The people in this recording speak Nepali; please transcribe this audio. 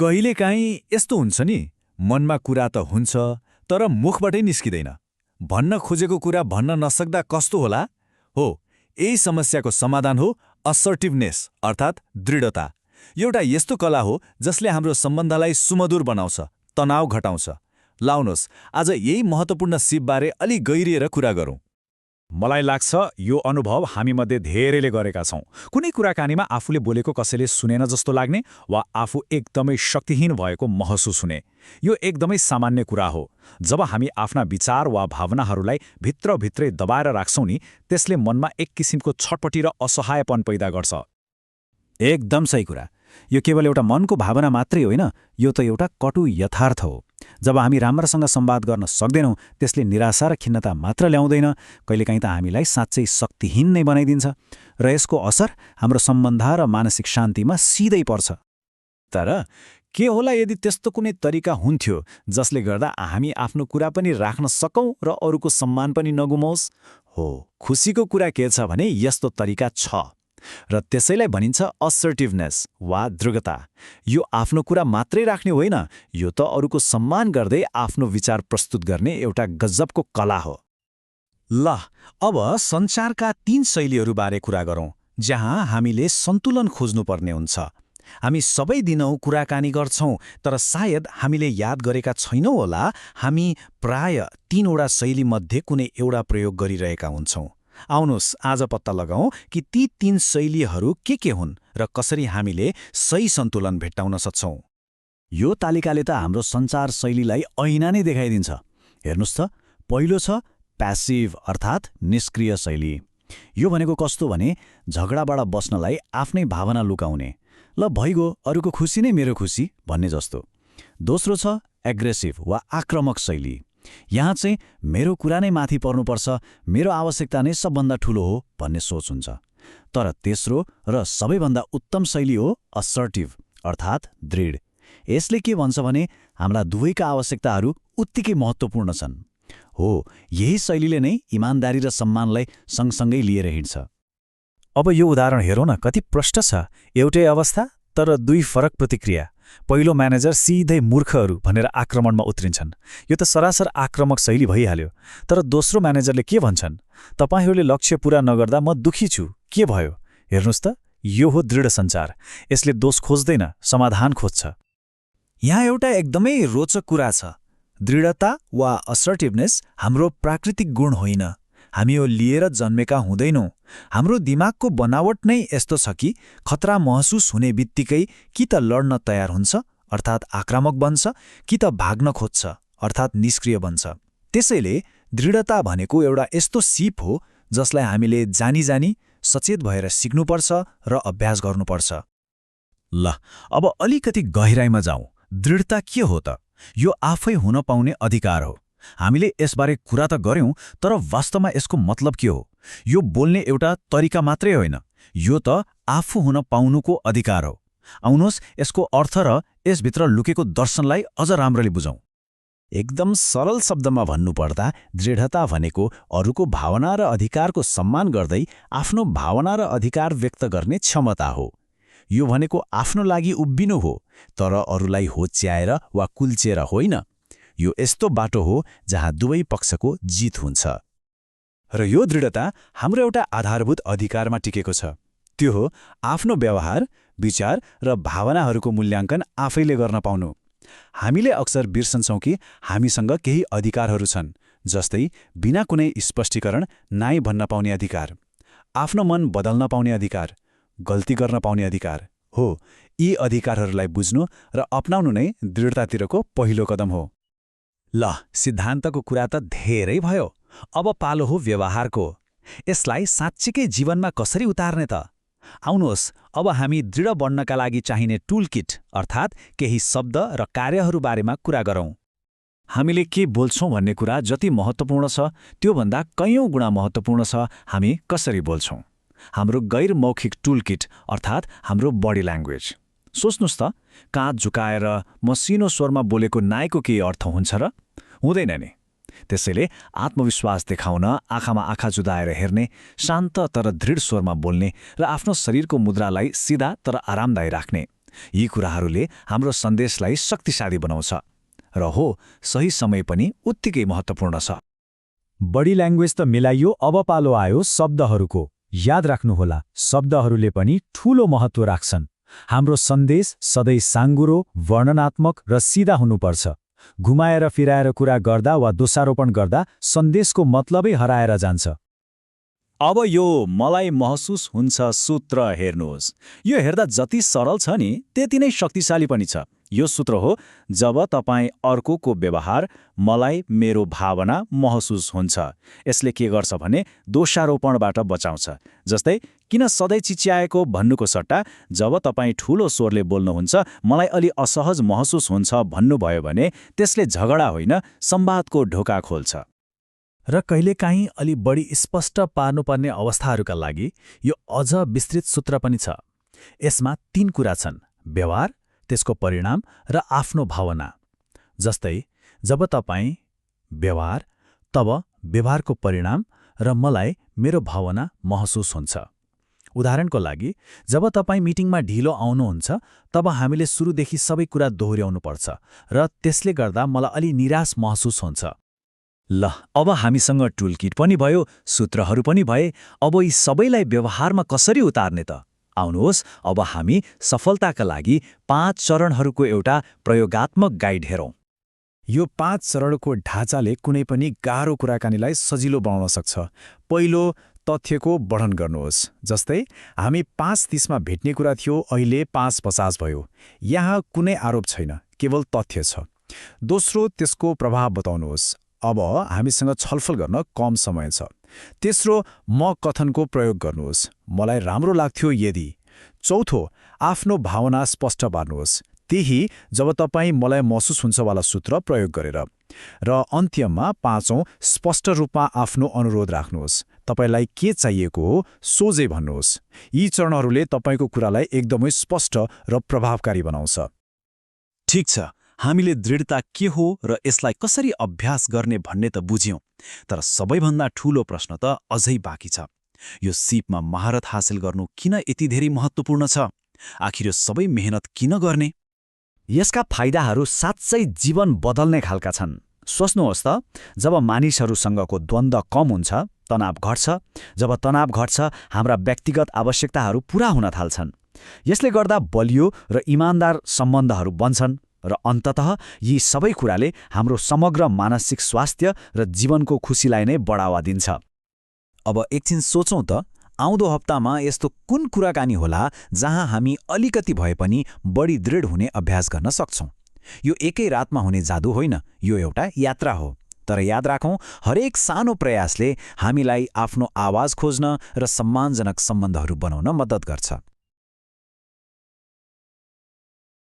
कहिलेकाहीँ यस्तो हुन्छ नि, मनमा कुरा त हुन्छ तर मुखबाटै निस्किँदैन। भन्न खोजेको कुरा भन्न नसक्दा कस्तो होला? हो, यही समस्याको समाधान हो असर्टिभनेस अर्थात् दृढता। एउटा यस्तो कला हो जसले हाम्रो सम्बन्धलाई सुमधुर बनाउँछ, तनाव घटाउँछ। लाउनुहोस्, आज यही महत्त्वपूर्ण सिपबारे अलि गहिरिएर कुरा गरौँ। मलाई लाग्छ यो अनुभव हामीमध्ये धेरैले गरेका छौँ। कुनै कुराकानीमा आफूले बोलेको कसैले सुनेन जस्तो लाग्ने वा आफू एकदमै शक्तिहीन भएको महसुस हुने। यो एकदमै सामान्य कुरा हो। जब हामी आफ्ना विचार वा भावनाहरूलाई भित्रभित्रै दबाएर राख्छौँ नि, त्यसले मनमा एक किसिमको छटपटी र असहायपन पैदा गर्छ। एकदम सही कुरा। यो केवल एउटा मनको भावना मात्रै होइन, यो त एउटा कटु यथार्थ हो। जब हामी राम्रोसँग संवाद गर्न सक्दैनौँ, त्यसले निराशा र खिन्नता मात्र ल्याउँदैन, कहिलेकाहीँ त हामीलाई साँच्चै शक्तिहीन नै बनाइदिन्छ र यसको असर हाम्रो सम्बन्ध र मानसिक शान्तिमा सिधै पर्छ। तर के होला यदि त्यस्तो कुनै तरिका हुन्थ्यो जसले गर्दा हामी आफ्नो कुरा पनि राख्न सकौँ र अरूको सम्मान पनि नगुमाओस्? हो, खुसीको कुरा के छ भने यस्तो तरिका छ र त्यसैलाई भनिन्छ असर्टिभनेस वा दृढता। यो आफ्नो कुरा मात्रै राख्ने होइन, यो त अरूको सम्मान गर्दै आफ्नो विचार प्रस्तुत गर्ने एउटा गजबको कला हो। ल, अब सञ्चारका 3 शैलीहरूबारे कुरा गरौँ जहाँ हामीले सन्तुलन खोज्नुपर्ने हुन्छ। हामी सबै दिनौँ कुराकानी गर्छौँ, तर सायद हामीले याद गरेका छैनौँ होला हामी प्राय 3वटा शैलीमध्ये कुनै एउटा प्रयोग गरिरहेका हुन्छौँ। आउनुहोस् आज पत्ता लगाउँ कि ती 3 शैलीहरू के हुन् र कसरी हामीले सही सन्तुलन भेट्टाउन सक्छौँ। यो तालिकाले त हाम्रो सञ्चार शैलीलाई ऐना नै देखाइदिन्छ। हेर्नुहोस् त, पहिलो छ प्यासिभ अर्थात् निष्क्रिय शैली। यो भनेको कस्तो भने झगडाबाट बस्नलाई आफ्नै भावना लुकाउने, ल भइगयो अरूको खुसी नै मेरो खुसी भन्ने जस्तो। दोस्रो छ एग्रेसिभ वा आक्रामक शैली। यहाँ चाहिँ मेरो कुरा नै माथि पर्नुपर्छ, मेरो आवश्यकता नै सबभन्दा ठुलो हो भन्ने सोच हुन्छ। तर तेस्रो र सबैभन्दा उत्तम शैली हो असर्टिभ अर्थात् दृढ। यसले के भन्छ भने हाम्रा दुवैका आवश्यकताहरू उत्तिकै महत्त्वपूर्ण छन्। हो, यही शैलीले नै इमानदारी र सम्मानलाई सँगसँगै लिएर हिँड्छ। अब यो उदाहरण हेरौँ न, कति प्रष्ट छ। एउटै अवस्था तर 2 फरक प्रतिक्रिया। पहिलो म्यानेजर सिधै मूर्खहरू भनेर आक्रमणमा उत्रिन्छन्। यो त सरासर आक्रामक शैली भइहाल्यो। तर दोस्रो म्यानेजरले के भन्छन्? तपाईहरूले लक्ष्य पूरा नगर्दा म दुखी छु, के भयो? हेर्नुहोस् त, यो हो दृढ सञ्चार। यसले दोष खोज्दैन, समाधान खोज्छ। यहाँ एउटा एकदमै रोचक कुरा छ। दृढता वा असर्टिभनेस हाम्रो प्राकृतिक गुण होइन। हामी यो लिएर जन्मेका हुँदैनौँ। हाम्रो दिमागको बनावट नै यस्तो छ कि खतरा महसुस हुने बित्तिकै कि त लड्न तयार हुन्छ अर्थात् आक्रामक बन्छ, कि त भाग्न खोज्छ अर्थात् निष्क्रिय बन्छ। त्यसैले दृढता भनेको एउटा यस्तो सिप हो जसलाई हामीले जानी जानी सचेत भएर सिक्नुपर्छ र अभ्यास गर्नुपर्छ। ल, अब अलिकति गहिराइमा जाउँ। दृढता के हो त? यो आफै हुन पाउने अधिकार हो। हामीले यसबारे कुरा त गर्यौं, तर वास्तवमा यसको मतलब के हो? यो बोल्ने एउटा तरिका मात्रै होइन, यो त आफू हुन पाउनुको अधिकार हो। आउनुहोस् यसको अर्थ र यसभित्र लुकेको दर्शनलाई अझ राम्ररी बुझौँ। एकदम सरल शब्दमा भन्नुपर्दा दृढता भनेको अरूको भावना र अधिकारको सम्मान गर्दै आफ्नो भावना र अधिकार व्यक्त गर्ने क्षमता हो। यो भनेको आफ्नो लागि उभिनु हो, तर अरूलाई होच्याएर वा कुल्चेर होइन। यो यस्तो बाटो हो जहाँ दुवै पक्षको जित हुन्छ। र यो दृढता हाम्रो एउटा आधारभूत अधिकारमा टिकेको छ। त्यो हो आफ्नो व्यवहार, विचार र भावनाहरूको मूल्याङ्कन आफैले गर्न पाउनु। हामीले अक्सर बिर्सन्छौँ कि हामीसँग केही अधिकारहरू छन्, जस्तै बिना कुनै स्पष्टीकरण नाइ भन्न पाउने अधिकार, आफ्नो मन बदल्न पाउने अधिकार, गल्ती गर्न पाउने अधिकार। हो, यी अधिकारहरूलाई बुझ्नु र अपनाउनु नै दृढतातिरको पहिलो कदम हो। ल, सिद्धान्तको कुरा त धेरै भयो। अब पालो हो व्यवहारको। यसलाई साँच्चीकै जीवनमा कसरी उतार्ने त? आउनुहोस् अब हामी दृढ बन्नका लागि चाहिने टुलकिट अर्थात् केही शब्द र कार्यहरू बारेमा कुरा गरौँ। हामीले के बोल्छौँ भन्ने कुरा जति महत्त्वपूर्ण छ, त्योभन्दा कैयौँ गुणा महत्त्वपूर्ण छ हामी कसरी बोल्छौँ। हाम्रो गैर मौखिक टुलकिट अर्थात् हाम्रो बडी ल्याङ्ग्वेज। सोच्नुहोस् त, काँध झुकाएर मसिनो स्वरमा बोलेको नाइको के अर्थ हुन्छ र? हुँदैन नि। त्यसैले आत्मविश्वास देखाउन आँखामा आँखा जुदाएर हेर्ने, शान्त तर दृढ स्वरमा बोल्ने र आफ्नो शरीरको मुद्रालाई सिधा तर आरामदायी राख्ने, यी कुराहरूले हाम्रो सन्देशलाई शक्तिशाली बनाउँछ र हो, सही समय पनि उत्तिकै महत्त्वपूर्ण छ। बडी ल्याङ्ग्वेज त मिलाइयो, अब पालो आयो शब्दहरूको। याद राख्नुहोला, शब्दहरूले पनि ठूलो महत्त्व राख्छन्। हाम्रो सन्देश सधैँ साङ्गुरो, वर्णनात्मक र सिधा हुनुपर्छ। घुमाएर फिराएर कुरा गर्दा वा दोषारोपण गर्दा सन्देशको मतलबै हराएर जान्छ। अब यो मलाई महसुस हुन्छ सूत्र हेर्नुहोस्। यो हेर्दा जति सरल छ नि त्यति नै शक्तिशाली पनि छ। यो सूत्र हो, जब तपाईँ अर्कोको व्यवहार मलाई मेरो भावना महसुस हुन्छ। यसले के गर्छ भने दोषारोपणबाट बचाउँछ। जस्तै किन सधैँ चिच्याएको भन्नुको सट्टा जब तपाईँ ठूलो स्वरले बोल्नुहुन्छ मलाई अलि असहज महसुस हुन्छ भन्नुभयो भने त्यसले झगडा होइन, संवादको ढोका खोल्छ। र कहिलेकाहीँ अलि बढी स्पष्ट पार्नुपर्ने अवस्थाहरूका लागि यो अझ विस्तृत सूत्र पनि छ। यसमा 3 कुरा छन्: व्यवहार, त्यसको परिणाम र आफ्नो भावना। जस्तै जब तपाईँ व्यवहार, तब व्यवहारको परिणाम र मलाई मेरो भावना महसुस हुन्छ। उदाहरणको लागि, जब तपाईँ मिटिङमा ढिलो आउनुहुन्छ तब हामीले सुरुदेखि सबै कुरा दोहोर्याउनुपर्छ र त्यसले गर्दा मलाई अलि निराश महसुस हुन्छ। ल, अब हामीसँग टुलकिट पनि भयो, सूत्रहरू पनि भए। अब यी सबैलाई व्यवहारमा कसरी उतार्ने त? आउनुहोस्, अब हामी सफलताका लागि 5 चरणहरूको एउटा प्रयोगात्मक गाइड हेरौँ। यो 5 चरणको ढाँचाले कुनै पनि गाह्रो कुराकानीलाई सजिलो बनाउन सक्छ। पहिलो, तथ्यको वर्णन गर्नुहोस्। जस्तै हामी 5:30 मा भेट्ने कुरा थियो, अहिले 5:50 भयो। यहाँ कुनै आरोप छैन, केवल तथ्य छ। दोस्रो, त्यसको प्रभाव बताउनुहोस्। अब हामीसँग छलफल गर्न कम समय छ। तेस्रो, म कथनको प्रयोग गर्नुहोस्। मलाई राम्रो लाग्थ्यो यदि। चौथो, आफ्नो भावना स्पष्ट पार्नुहोस्। त्यही जब तपाईँ मलाई महसुस हुन्छ वाला सूत्र प्रयोग गरेर। र अन्त्यमा 5औं, स्पष्ट रूपमा आफ्नो अनुरोध राख्नुहोस्। तपाईलाई के चाहिएको हो सोझै भन्नुहोस्। यी चरणहरूले तपाईँको कुरालाई एकदमै स्पष्ट र प्रभावकारी बनाउँछ। ठिक छ, हामीले दृढता के हो र यसलाई कसरी अभ्यास गर्ने भन्ने त बुझ्यौं, तर सबैभन्दा ठूलो प्रश्न त अझै बाँकी छ। यो सिपमा महारत हासिल गर्नु किन यति धेरै महत्त्वपूर्ण छ? आखिर यो सबै मेहनत किन गर्ने? यसका फाइदाहरू साँच्चै जीवन बदल्ने खालका छन्। सोच्नुहोस् त, जब मानिसहरूसँगको द्वन्द्व कम हुन्छ, तनाव घट्छ। जब तनाव घट्छ, हाम्रा व्यक्तिगत आवश्यकताहरू पूरा हुन थाल्छन्। यसले गर्दा बलियो र इमानदार सम्बन्धहरू बन्छन् र अन्ततः यी सबै कुराले हाम्रो समग्र मानसिक स्वास्थ्य र जीवनको खुसीलाई नै बढावा दिन्छ। अब एकछिन सोचौँ त, आउँदो हप्तामा यस्तो कुन कुराकानी होला जहाँ हामी अलिकति भए पनि बढी दृढ हुने अभ्यास गर्न सक्छौँ? यो एकै रातमा हुने जादु होइन, यो एउटा यात्रा हो। तर याद राखौँ, हरेक सानो प्रयासले हामीलाई आफ्नो आवाज खोज्न र सम्मानजनक सम्बन्धहरू बनाउन मद्दत गर्छ।